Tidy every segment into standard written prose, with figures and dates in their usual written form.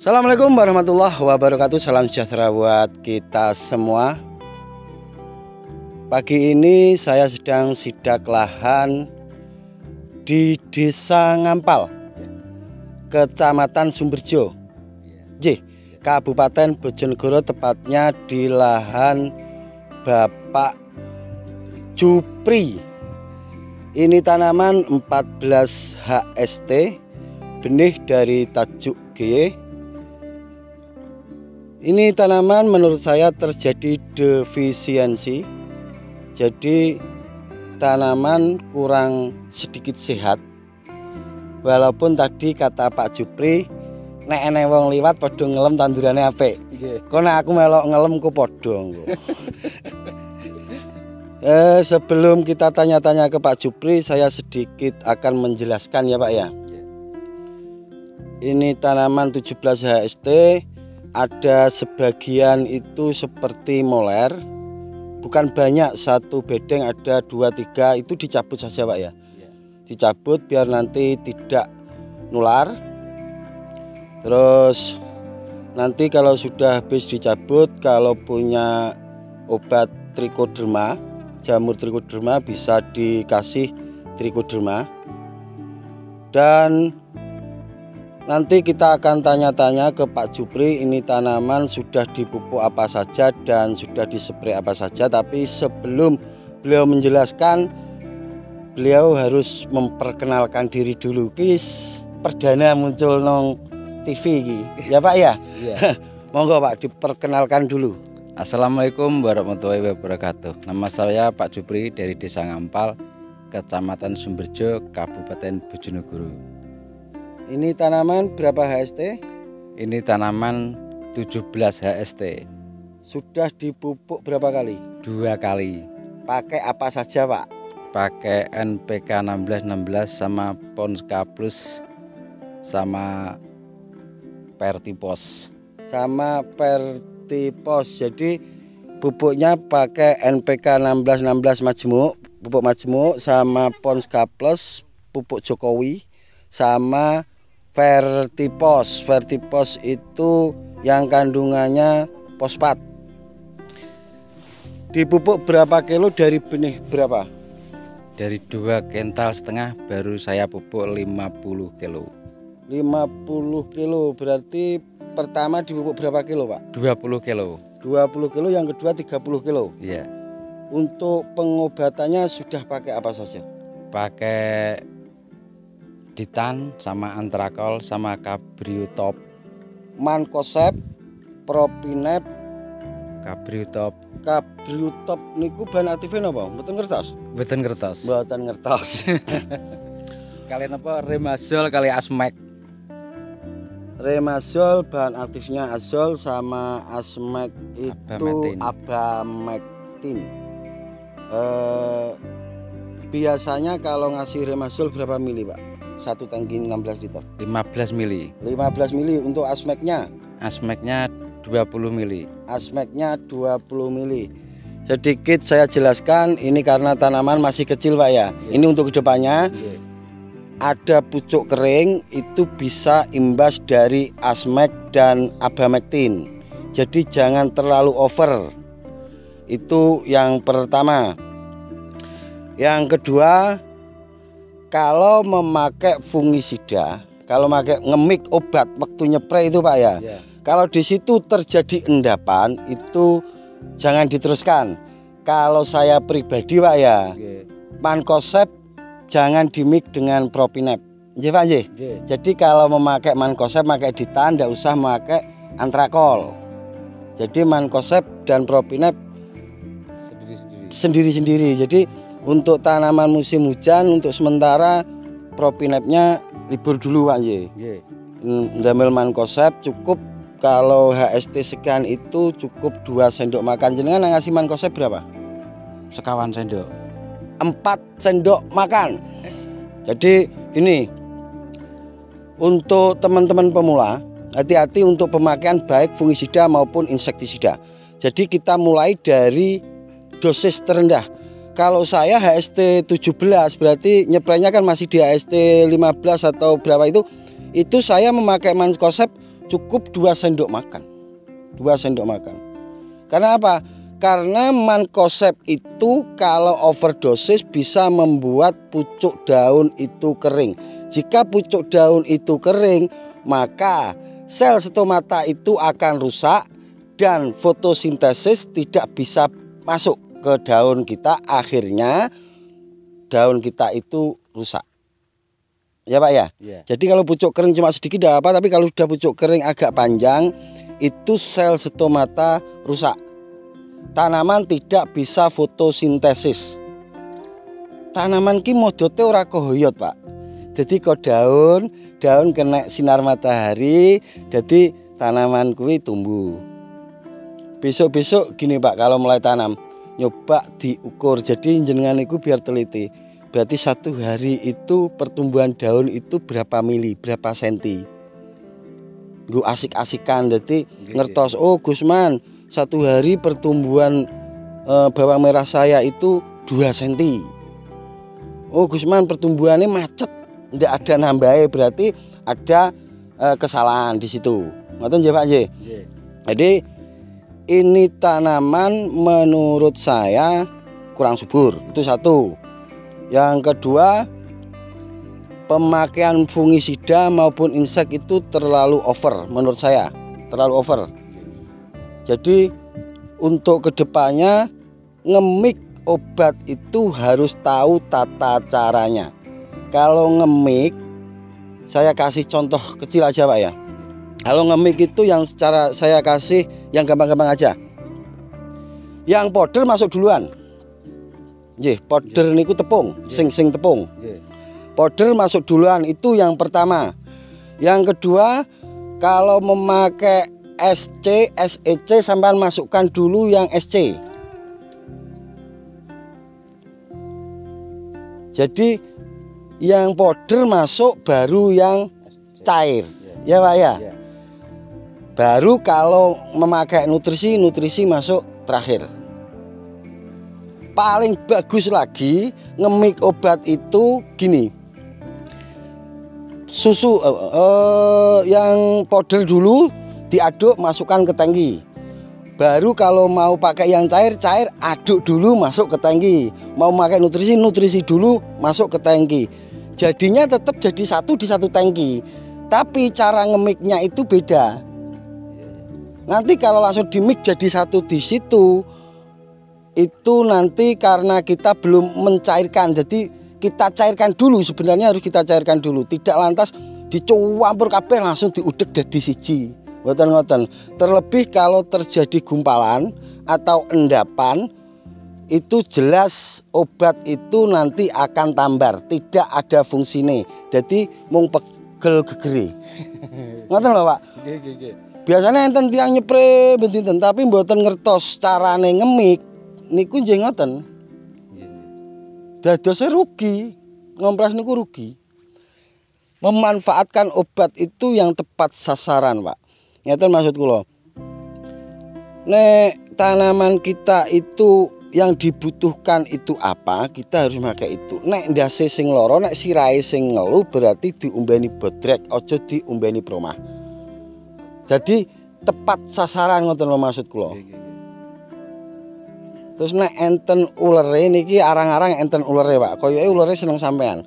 Assalamualaikum warahmatullahi wabarakatuh. Salam sejahtera buat kita semua. Pagi ini saya sedang sidak lahan di Desa Ngampal, Kecamatan Sumberjo, Kabupaten Bojonegoro, tepatnya di lahan Bapak Jupri. Ini tanaman 14 HST, benih dari tajuk GY. Ini tanaman menurut saya terjadi defisiensi, jadi tanaman kurang sedikit sehat. Walaupun tadi kata Pak Jupri, nek enek wong liwat padha ngelem tandurane apik. Kok nek aku melok ngelem ku padha. Sebelum kita tanya-tanya ke Pak Jupri, saya sedikit akan menjelaskan ya Pak ya. Ini tanaman 17 HST. Ada sebagian itu seperti moler, bukan banyak, satu bedeng ada 2-3, itu dicabut saja Pak ya. Dicabut biar nanti tidak nular. Terus nanti kalau sudah habis dicabut, kalau punya obat trikoderma, jamur trikoderma, bisa dikasih trikoderma. Dan nanti kita akan tanya-tanya ke Pak Jupri, ini tanaman sudah dipupuk apa saja dan sudah dispray apa saja. Tapi sebelum beliau menjelaskan, beliau harus memperkenalkan diri dulu. Kis perdana muncul nong TV ya Pak ya. Monggo Pak, diperkenalkan dulu. Assalamualaikum warahmatullahi wabarakatuh. Nama saya Pak Jupri dari Desa Ngampal, Kecamatan Sumberjo, Kabupaten Bojonegoro. Ini tanaman berapa HST? Ini tanaman 17 HST. Sudah dipupuk berapa kali? 2 kali. Pakai apa saja Pak? Pakai NPK 1616 sama Ponska Plus sama Pertipos. Sama Pertipos. Jadi pupuknya pakai NPK 1616 majemuk, pupuk majemuk, sama Ponska Plus, pupuk Jokowi, sama Vertipos. Vertipos itu yang kandungannya fosfat. Dipupuk berapa kilo dari benih berapa? Dari 2,5 kental baru saya pupuk 50 kilo. 50 kilo berarti pertama dipupuk berapa kilo Pak? 20 kilo. 20 kilo, yang kedua 30 kilo. Iya. Untuk pengobatannya sudah pakai apa saja? Pakai Ditan sama Antrakol sama Kabriotop. Mancozeb, Propinep, Kabriotop. Kabriotop niku bahan aktifnya apa? Mboten ngertos? Mboten ngertos. Mboten ngertos. Kalian apa? Remazol kali Asmek. Remazol bahan aktifnya azol, sama Asmek itu Abamectin. Biasanya kalau ngasih Remazol berapa mili Pak? Satu tangki 16 liter. 15 mili. 15 mili. Untuk Asmeknya? Asmeknya 20 mili. Asmeknya 20 mili. Sedikit saya jelaskan, ini karena tanaman masih kecil Pak ya. Ini untuk kedepannya. Ada pucuk kering, itu bisa imbas dari Asmek dan Abamectin. Jadi jangan terlalu over. Itu yang pertama. Yang kedua, kalau memakai fungisida, kalau memakai ngemik obat waktu nyepray itu Pak ya, kalau di situ terjadi endapan, itu jangan diteruskan. Kalau saya pribadi Pak ya, Mancozeb jangan dimik dengan Propinep. Pak Jadi kalau memakai Mancozeb, pakai Ditan, tidak usah memakai Antrakol. Jadi Mancozeb dan Propinep sendiri-sendiri. Jadi untuk tanaman musim hujan, untuk sementara Propinepnya libur dulu Pak Ndamel Mancozeb cukup, kalau HST sekian itu cukup 2 sendok makan. Jenengan ngasih Mancozeb berapa? Sekawan sendok. 4 sendok makan. Jadi gini, untuk teman-teman pemula, hati-hati untuk pemakaian baik fungisida maupun insektisida. Jadi kita mulai dari dosis terendah. Kalau saya HST 17 berarti nyepraynya kan masih di HST 15 atau berapa itu saya memakai Mancozeb cukup 2 sendok makan. 2 sendok makan. Karena apa? Karena mankoseb itu kalau overdosis bisa membuat pucuk daun itu kering. Jika pucuk daun itu kering, maka sel stomata itu akan rusak dan fotosintesis tidak bisa masuk ke daun kita. Akhirnya daun kita itu rusak. Ya Pak ya? Yeah. Jadi kalau pucuk kering cuma sedikit tidak apa, tapi kalau sudah pucuk kering agak panjang, itu sel stomata rusak. Tanaman tidak bisa fotosintesis. Tanaman ki modote ora kohoyot Pak. Jadi kok daun kena sinar matahari, jadi tanaman kuwi tumbuh. Besok-besok gini Pak, kalau mulai tanam nyoba diukur. Jadi jenengan itu biar teliti. Berarti 1 hari itu pertumbuhan daun itu berapa mili, berapa senti. Gue asik-asikan, jadi ngertos. Oh Gusman, 1 hari pertumbuhan bawang merah saya itu 2 cm. Oh Gusman, pertumbuhannya macet, tidak ada nambahnya, berarti ada kesalahan di situ. Ngoten nggih Pak nggih. Jadi ini tanaman menurut saya kurang subur, itu satu. Yang kedua, pemakaian fungisida maupun insek itu terlalu over menurut saya, terlalu over. Jadi untuk kedepannya ngemik obat itu harus tahu tata caranya. Kalau ngemik, saya kasih contoh kecil aja Pak ya. Kalau ngemik itu yang secara saya kasih yang gampang-gampang aja. Yang powder masuk duluan. Nggih, powder niku tepung, sing tepung. Powder masuk duluan, itu yang pertama. Yang kedua, kalau memakai SC, SEC sampai masukkan dulu yang SC. Jadi yang powder masuk baru yang cair. Ya Pak ya. Baru kalau memakai nutrisi masuk terakhir. Paling bagus lagi ngemik obat itu gini. Susu yang powder dulu diaduk masukkan ke tangki. Baru kalau mau pakai yang cair aduk dulu masuk ke tangki. Mau pakai nutrisi dulu masuk ke tangki. Jadinya tetap jadi satu di satu tangki. Tapi cara ngemiknya itu beda. Nanti kalau langsung dimik jadi satu di situ, itu nanti karena kita belum mencairkan. Jadi kita cairkan dulu, sebenarnya harus kita cairkan dulu. Tidak lantas dicampur kabeh langsung diudek dadi siji. Ngoten-ngoten. Terlebih kalau terjadi gumpalan atau endapan, itu jelas obat itu nanti akan tambar, tidak ada fungsinya. Jadi mung pegel gegeri. Ngoten lho Pak. Biasanya enten tiang nyepre benten, tapi mboten ngertos carane ngemik. Niku nggih ngoten. Dadose rugi. Ngompres niku rugi. Memanfaatkan obat itu yang tepat sasaran, Pak. Ngeten maksud kula. Nek tanaman kita itu yang dibutuhkan itu apa, kita harus pakai itu. Nek ndase sing loro, nek sirahe sing ngeluh, berarti diombeni bodrek, aja diombeni promah. Jadi tepat sasaran ngoten lho maksud kula. Terus nek enten ulere niki arang-arang enten ulere, Pak. Koyoke ulere seneng sampean.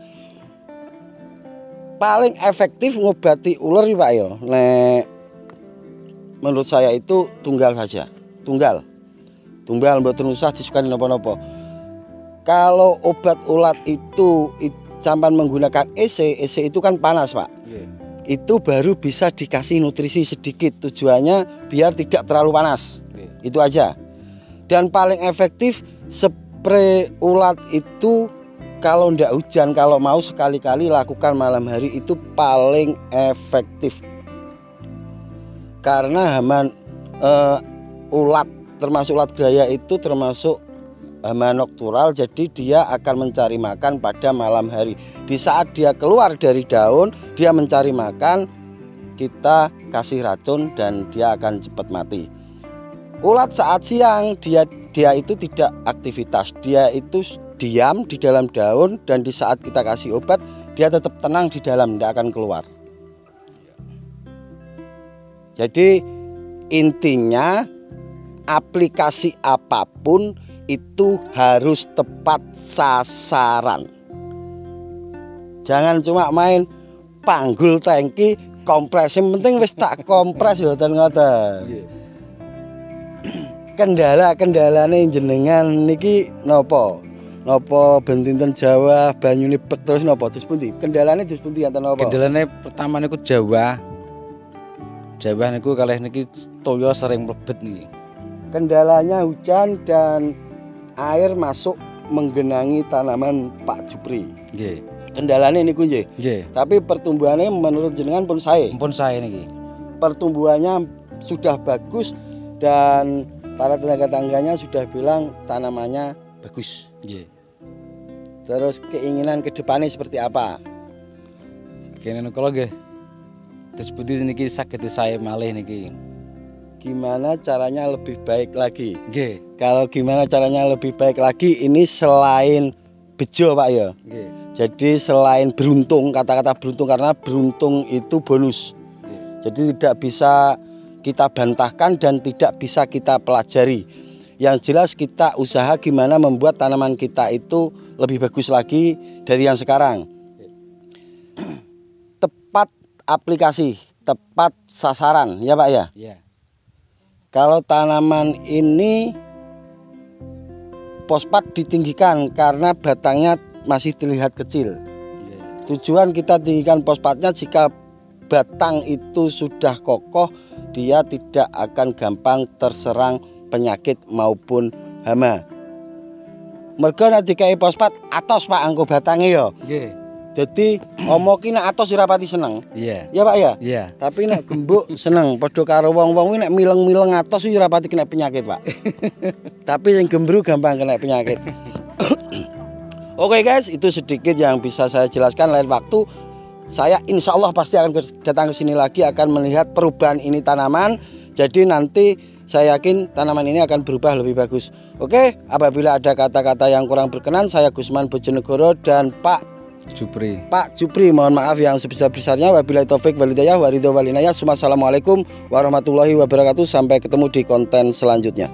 Paling efektif ngobati ular Pak ya. Nek menurut saya itu tunggal saja. Tunggal mboten usah disukani napa-napa. Kalau obat ulat itu sampean menggunakan EC itu kan panas, Pak. Itu baru bisa dikasih nutrisi sedikit, tujuannya biar tidak terlalu panas. Itu aja. Dan paling efektif spray ulat itu kalau ndak hujan, kalau mau sekali-kali lakukan malam hari, itu paling efektif. Karena hama ulat, termasuk ulat graya itu termasuk hama noktural, jadi dia akan mencari makan pada malam hari. Di saat dia keluar dari daun, dia mencari makan, kita kasih racun dan dia akan cepat mati. Ulat saat siang dia itu tidak aktivitas, dia itu diam di dalam daun, dan di saat kita kasih obat dia tetap tenang di dalam, tidak akan keluar. Jadi intinya aplikasi apapun itu harus tepat sasaran. Jangan cuma main panggul tangki kompres, yang penting wis tak kompres mboten ngoten. Kendala-kendalane jenengan niki napa? Napa bentinten Jawa banyune bek terus napa terus pundi? Kendalane terus pundi enten napa? Kendalane pertama niku Jawa. Jawa niku kalih niki toya sering mlebet niki. Kendalanya hujan dan air masuk menggenangi tanaman Pak Jupri. Nggih. Kendalane niku nggih. Nggih. Tapi pertumbuhannya menurut jenengan pun sae. Pun sae niki. Pertumbuhannya sudah bagus dan para tenaga-tangganya sudah bilang tanamannya bagus. Nggih. Terus keinginan ke depannya seperti apa? Kene kula nggih. Terus pundi niki saged sae malih niki. Gimana caranya lebih baik lagi? Nggih. Kalau gimana caranya lebih baik lagi ini selain bejo Pak ya. Nggih. Jadi selain beruntung, kata-kata beruntung karena beruntung itu bonus. Jadi tidak bisa kita bantahkan dan tidak bisa kita pelajari. Yang jelas kita usaha gimana membuat tanaman kita itu lebih bagus lagi dari yang sekarang. Tepat aplikasi, tepat sasaran, ya Pak ya? Iya. Kalau tanaman ini fosfat ditinggikan karena batangnya masih terlihat kecil. Tujuan kita tinggikan fosfatnya jika batang itu sudah kokoh, dia tidak akan gampang terserang penyakit maupun hama. Mergo nek dikai fosfat atos Pak angko batange ya. Nggih. Jadi omo ki nek atos ora pati seneng. Iya. Ya Pak ya? Iya. Tapi nek gembuk seneng. Padha karo wong-wong nek mileng-mileng atos ora pati kena penyakit, Pak. Tapi yang gembru gampang kena penyakit. Oke guys, itu sedikit yang bisa saya jelaskan. Lain waktu saya insya Allah pasti akan datang ke sini lagi, akan melihat perubahan ini tanaman. Jadi nanti saya yakin tanaman ini akan berubah lebih bagus. Oke, apabila ada kata-kata yang kurang berkenan, saya Gusman Bojonegoro dan Pak Jupri mohon maaf yang sebesar-besarnya. Wabillahi taufik walhidayah wa ridho wal inayah. Assalamualaikum warahmatullahi wabarakatuh. Sampai ketemu di konten selanjutnya.